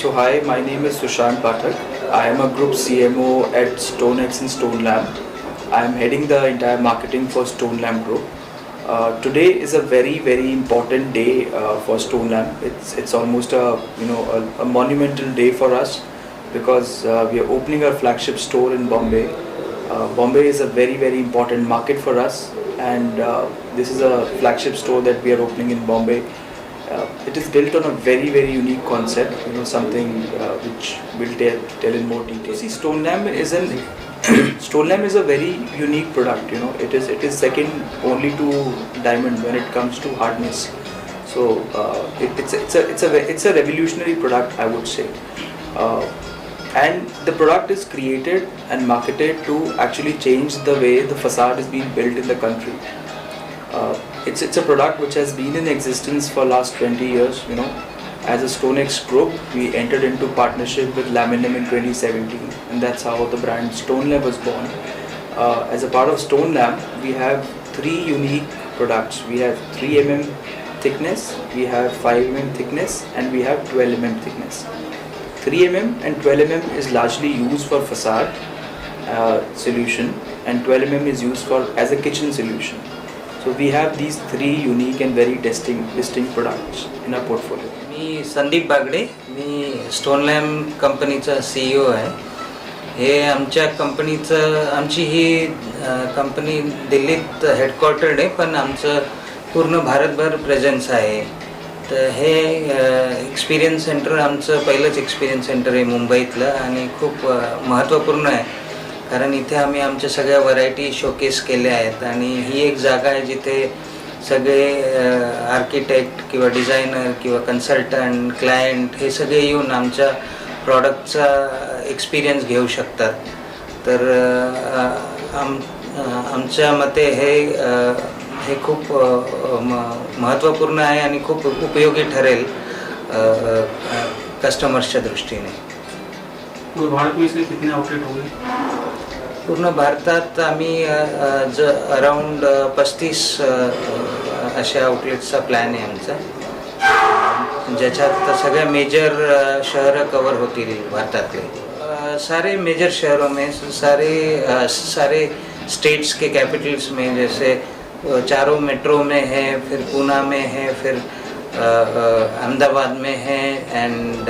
So hi, my name is Sushant Pathak. I am a group CMO at StoneX and StoneLam. I am heading the entire marketing for StoneLam Group. Today is a very important day for StoneLam. It's almost a monumental day for us because we are opening our flagship store in Bombay. Bombay is a very important market for us, and this is a flagship store that we are opening in Bombay. It is built on a very unique concept, something which we'll tell in more detail. See, StoneLam is StoneLam is a very unique product. It is second only to diamond when it comes to hardness. So it's a revolutionary product, I would say. And the product is created and marketed to actually change the way the facade is being built in the country. It's a product which has been in existence for last 20 years. As a StoneX group, we entered into partnership with Laminum in 2017, and that's how the brand StoneLam was born. As a part of StoneLam, we have three unique products. We have 3 mm thickness, we have 5 mm thickness, and we have 12 mm thickness. 3 mm and 12 mm is largely used for facade solution, and 12 mm is used as a kitchen solution. So we have these 3 unique and very distinct products in our portfolio. मी संदीप बागडे, मी स्टोनलॅम कंपनीचा CEO आहे. हे आमच्या कंपनीचं आमची ही company दिल्लीत headquartered आहे, पण आमचं पूर्ण भारतभर प्रेझेन्स आहे. तर हे एक्सपिरियन्स सेंटर आमचं पहिलंच एक्सपिरियन्स सेंटर आहे मुंबईतलं, आणि खूप महत्त्वपूर्ण आहे कारण इथे आम्ही आमच्या सगळ्या व्हरायटी शोकेस केल्या आहेत. आणि ही एक जागा आहे जिथे सगळे आर्किटेक्ट किंवा डिझायनर किंवा कन्सल्टंट क्लायंट हे सगळे येऊन आमच्या प्रॉडक्टचा एक्सपिरियन्स घेऊ शकतात. तर आमच्या मते हे खूप महत्त्वपूर्ण आहे आणि खूप उपयोगी ठरेल कस्टमर्सच्या दृष्टीने. भारत में इसके कितने आउटलेट होंगे? पूर्ण भारतात आम्ही अराउंड 35 अशा आउटलेट्सचा प्लॅन आहे आमचा, ज्याच्यात सगळ्या मेजर शहरं कवर होतील भारतातले. सारे मेजर शहरों में सारे स्टेट्स के कैपिटल्स में, जैसे चारों मेट्रो में है, फिर पूना में है, फिर अहमदाबाद में है, एंड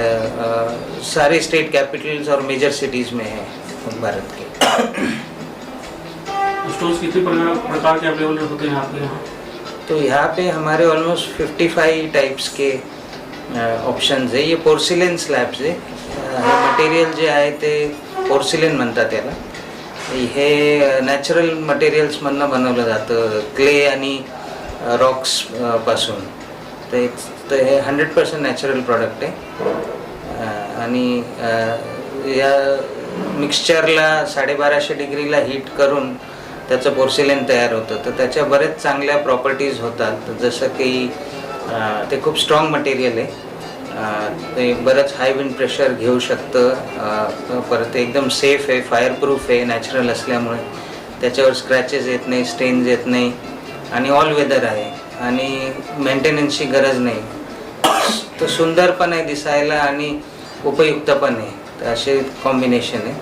सारे स्टेट कैपिटल्स और मेजर सिटीज़ में है भारत के. स्टोर्स कितने प्रकार के अवेलेबल होते हैं आपके यहाँ? तो यहाँ पे हमारे ऑलमोस्ट 55 टाइप्स के ऑप्शन्स आहे. हे पोर्सिलेन स्लॅब्स आहे. मटेरियल जे आहे ते पोर्सिलेन म्हणतात त्याला. हे नॅचरल मटेरियल्समधनं बनवलं जातं, क्ले आणि रॉक्स पासून. तर हे 100% नॅचरल प्रॉडक्ट आहे. आणि या मिक्सचरला 1250 डिग्रीला हीट करून त्याचं पोर्सिलेन तयार होतं. तर त्याच्या बरेच चांगल्या प्रॉपर्टीज होतात, जसं की ते खूप स्ट्रॉंग मटेरियल आहे. ते बरंच हाय विंड प्रेशर घेऊ शकतं. परत एकदम सेफ आहे, फायरप्रूफ आहे, नॅचरल असल्यामुळे त्याच्यावर स्क्रॅचेस येत नाही, स्टेन्स येत नाही, आणि ऑल वेदर आहे, आणि मेंटेनन्सची गरज नाही. तर सुंदर पण आहे दिसायला आणि उपयुक्त पण आहे. तर असे कॉम्बिनेशन आहे.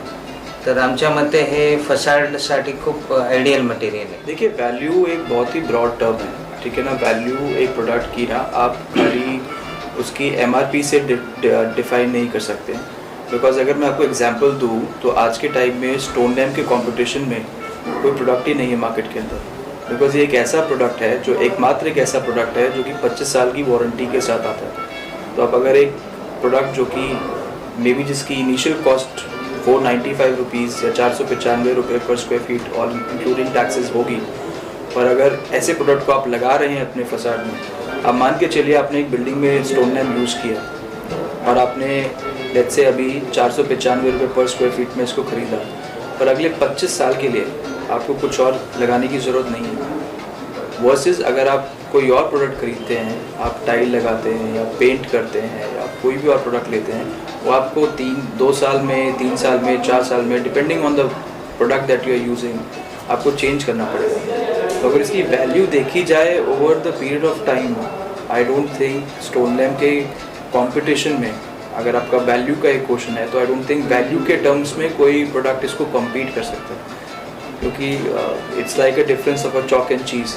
तर आमच्या मते हे फसाडसाठी खूप आइडियल मटेरियल है. देखिए, वैल्यू एक बहुत ही ब्रॉड टर्म है, ठीक है ना. वैल्यू एक प्रोडक्ट की ना आप खाली उसकी MRP से डिफाइन नहीं कर सकते, बिकॉज अगर मैं आपको एग्जांपल दूँ तो आज के टाइम में StoneLam के कंपटीशन में कोई प्रोडक्ट ही नहीं है मार्केट के अंदर. बिकॉज ये एक ऐसा प्रोडक्ट है जो एकमात्र एक ऐसा प्रोडक्ट है जो कि 25 साल की वारंटी के साथ आता है. तो अब अगर एक प्रोडक्ट जो कि मे बी जिसकी इनिशियल कॉस्ट 495 रुपीज़ या 495 रुपये पर स्क्वायर फीट और इंक्लूडिंग टैक्सेस होगी, पर अगर ऐसे प्रोडक्ट को आप लगा रहे हैं अपने फसाड में, आप मान के चलिए आपने एक बिल्डिंग में StoneLam यूज़ किया और आपने लेट्स से अभी 495 रुपये पर स्क्वायर फीट में इसको ख़रीदा, पर अगले 25 साल के लिए आपको कुछ और लगाने की ज़रूरत नहीं है. वर्सेस अगर आप कोई और प्रोडक्ट खरीदते हैं, आप टाइल लगाते हैं या पेंट करते हैं या कोई भी और प्रोडक्ट लेते हैं, वो आपको 2 साल में, 3 साल में, 4 साल में, depending on the product that you are using, आपको चेंज करना पड़ेगा. तो अगर इसकी वैल्यू देखी जाए over the period of time, I don't think StoneLam के कंपटीशन में अगर आपका वैल्यू का एक क्वेश्चन है तो आई डोंट थिंक वैल्यू के टर्म्स में कोई प्रोडक्ट इसको कम्पीट कर सकता है, क्योंकि it's like a difference of a chalk and cheese.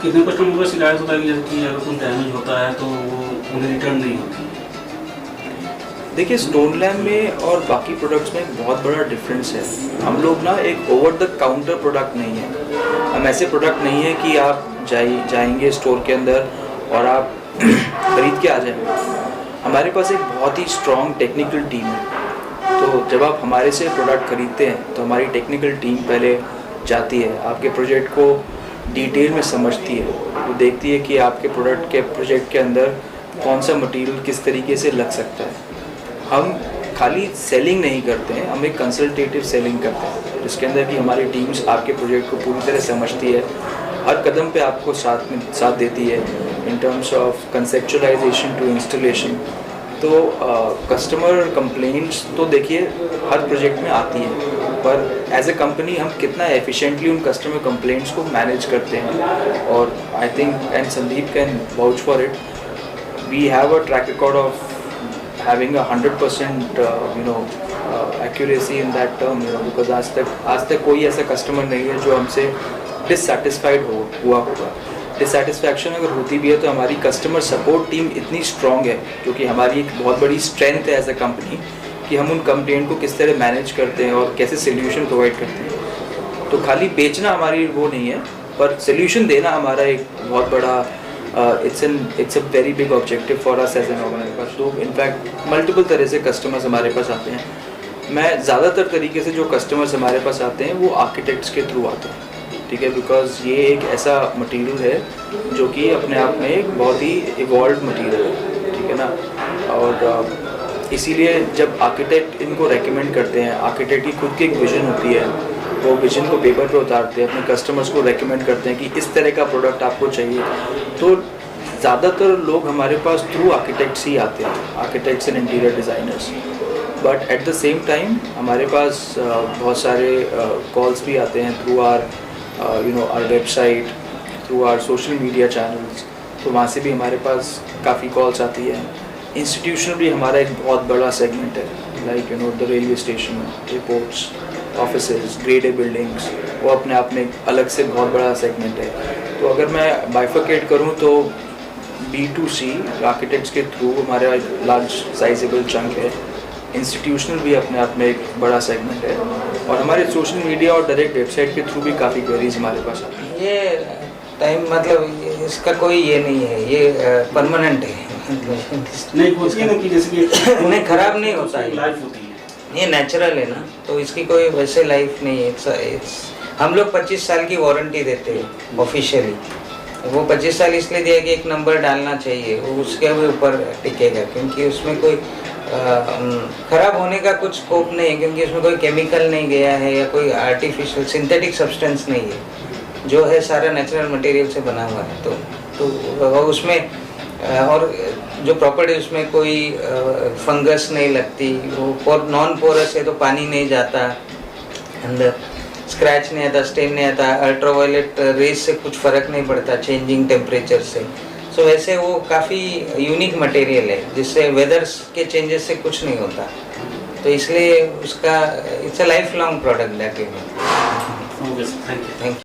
कितने कस्टमर को शिकायत होता है कि जैसे कि अगर कुछ डैमेज होता है तो वो उन्हें रिटर्न नहीं होती? देखिए, स्टोन लैम्प में और बाकी प्रोडक्ट्स में एक बहुत बड़ा डिफरेंस है। हम लोग ना एक ओवर द काउंटर प्रोडक्ट नहीं है। हम ऐसे प्रोडक्ट नहीं है कि आप जाएंगे स्टोर के अंदर और आप खरीद के आ जाएंगे। हमारे पास एक बहुत ही स्ट्रॉन्ग टेक्निकल टीम है। तो जब आप हमारे से प्रोडक्ट खरीदते हैं तो हमारी टेक्निकल टीम पहले जाती है, आपके प्रोजेक्ट को डिटेल में समझती है, वो देखती है कि आपके प्रोजेक्ट के अंदर कौन सा मटेरियल किस तरीके से लग सकता है। हम खाली सेलिंग नहीं करते हैं, हम एक कंसल्टेटिव सेलिंग करते हैं, जिसके अंदर कि हमारी टीम्स आपके प्रोजेक्ट को पूरी तरह समझती है, हर कदम पे आपको साथ देती है in terms of conceptualization to installation. तो कस्टमर कंप्लेंट्स तो देखिए हर प्रोजेक्ट में आती है, पर एज ए कंपनी हम कितना एफिशिएंटली उन कस्टमर कंप्लेंट्स को मैनेज करते हैं। और I think and Sandeep can vouch for it, we have a track record of having a 100% accuracy in that term, because आज तक कोई ऐसा कस्टमर नहीं है जो हमसे डिससेटिस्फाइड हुआ होगा। डिससेटिस्फैक्शन अगर होती भी है तो हमारी कस्टमर सपोर्ट टीम इतनी स्ट्रॉन्ग है, क्योंकि हमारी एक बहुत बड़ी स्ट्रेंथ है एज अ कंपनी कि हम उन कंप्लेंट को किस तरह मैनेज करते हैं और कैसे सोल्यूशन प्रोवाइड करते हैं। तो खाली बेचना हमारी वो नहीं है, पर सोल्यूशन देना हमारा एक बहुत बड़ा it's a very big objective for us as an organizer। तो इनफैक्ट मल्टीपल तरह से कस्टमर्स हमारे पास आते हैं। मैं ज़्यादातर तरीके से जो कस्टमर्स हमारे पास आते हैं वो आर्किटेक्ट्स के थ्रू आते हैं, ठीक है, बिकॉज ये एक ऐसा मटेरियल है जो कि अपने आप में एक बहुत ही इवॉल्व मटेरियल है, ठीक है ना। और इसीलिए जब आर्किटेक्ट इनको रेकमेंड करते हैं, आर्किटेक्ट की खुद की एक विजन होती है, वो विजन को पेपर पे उतारते हैं, अपने कस्टमर्स को रेकमेंड करते हैं कि इस तरह का प्रोडक्ट आपको चाहिए। तो ज़्यादातर लोग हमारे पास थ्रू आर्किटेक्ट्स ही आते हैं, architects and interior designers. But at the same time हमारे पास बहुत सारे कॉल्स भी आते हैं through our our website, through our social media channels. तो वहाँ से भी हमारे पास काफ़ी कॉल्स आती है। इंस्टीट्यूशनल भी हमारा एक बहुत बड़ा सेगमेंट है, like the railway station, airports, offices, grade A buildings, वो अपने आप में अलग से बहुत बड़ा सेगमेंट है। तो अगर मैं बाइफरकेट करूँ तो B2C आर्किटेक्ट्स के थ्रू हमारा लार्ज साइजेबल चंक है, इंस्टीट्यूशनल भी अपने आप में एक बड़ा सेगमेंट है, और हमारे सोशल मीडिया और डायरेक्ट वेबसाइट के थ्रू भी काफ़ी क्वेरीज हमारे पास आती हैं। ये टाइम मतलब इसका कोई ये नहीं है, ये परमानेंट है। नहीं होती है ना कि जैसे कि नहीं, खराब नहीं होता है, लाइफ होती है, ये नेचुरल है ना, तो इसकी कोई वैसे लाइफ नहीं है। हम लोग 25 साल की वारंटी देते हैं ऑफिशियली। वो 25 साल इसलिए दिया कि एक नंबर डालना चाहिए, वो उसके भी ऊपर टिकेगा, क्योंकि उसमें कोई खराब होने का कुछ स्कोप नहीं है, क्योंकि उसमें कोई केमिकल नहीं गया है या कोई आर्टिफिशियल सिंथेटिक सब्सटेंस नहीं है, जो है सारा नेचुरल मटेरियल से बना हुआ है। तो उसमें और जो प्रॉपर्टी उसमें कोई फंगस नहीं लगती, वो नॉन पोरस है तो पानी नहीं जाता अंदर, स्क्रैच नहीं आता, स्टेन नहीं आता, अल्ट्रावायलेट रेज से कुछ फ़र्क नहीं पड़ता चेंजिंग टेम्परेचर से। सो वैसे वो काफ़ी यूनिक मटेरियल है, जिससे वेदर्स के चेंजेस से कुछ नहीं होता, तो इसलिए उसका it's a lifelong product that we make. Thank you. Thank you.